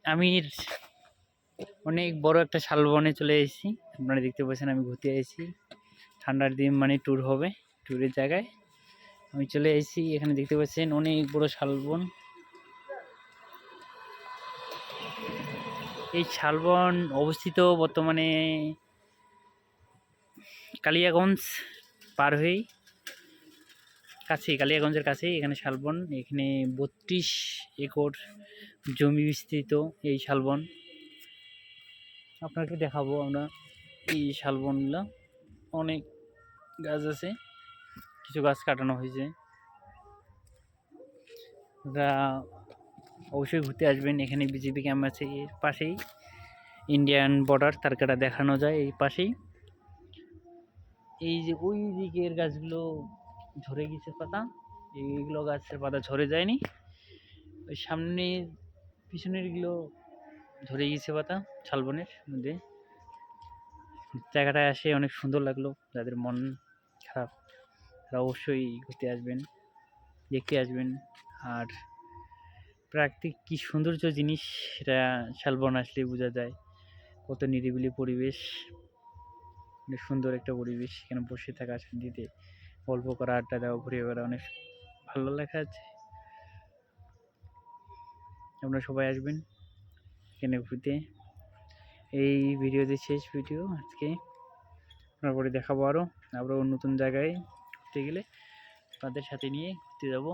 আমি অনেক বড় একটা শালবনে চলে এসেছি। আপনারা দেখতে পাচ্ছেন আমি ঘুরতে এসেছি। ঠান্ডার দিন মানে ট্যুর হবে, ট্যুরের জায়গায় আমি চলে এসেছি। এখানে দেখতে পাচ্ছেন অনেক বড় শালবন। এই শালবন অবস্থিত বর্তমানে কালিয়াগঞ্জ পার হয়েই, কাছেই, কালিয়াগঞ্জের কাছেই এখানে শালবন। এখানে 32 একর জমি বিস্তৃত এই শালবন। আপনাকে দেখাবো আমরা এই শালবনগুলো। অনেক গাছ আছে, কিছু গাছ কাটানো হয়েছে। আপনারা অবশ্যই ঘুরতে আসবেন। এখানে বিজেপি ক্যাম্প আছে, এর পাশেই ইন্ডিয়ান বর্ডার তারকাটা দেখানো যায় এই পাশেই। এই যে ওই দিকের গাছগুলো ঝরে গেছে পাতা, এইগুলো গাছের পাতা ঝরে যায়নি। ওই সামনে পিছনের গুলো ঝরে গেছে পাতা শালবনের মধ্যে। জায়গাটায় আসে অনেক সুন্দর লাগলো। যাদের মন খারাপ তারা অবশ্যই ঘুরতে আসবেন, দেখতে আসবেন। আর প্রাকৃতিক কি সৌন্দর্য জিনিস সেটা শালবন আসলে বোঝা যায়। কত নিরিবিলি পরিবেশ, অনেক সুন্দর একটা পরিবেশ। এখানে বসে থাকা, শান্তিতে গল্প করা, আড্ডা দেওয়া, ঘুরে বেড়া অনেক ভালো লেখা আছে। আপনারা সবাই আসবেন এখানে ঘুরতে। এই ভিডিওতে শেষ ভিডিও আজকে। তারপরে দেখাবো আরও নতুন জায়গায় ঘুরতে গেলে তাদের সাথে নিয়ে ঘুরতে যাবো।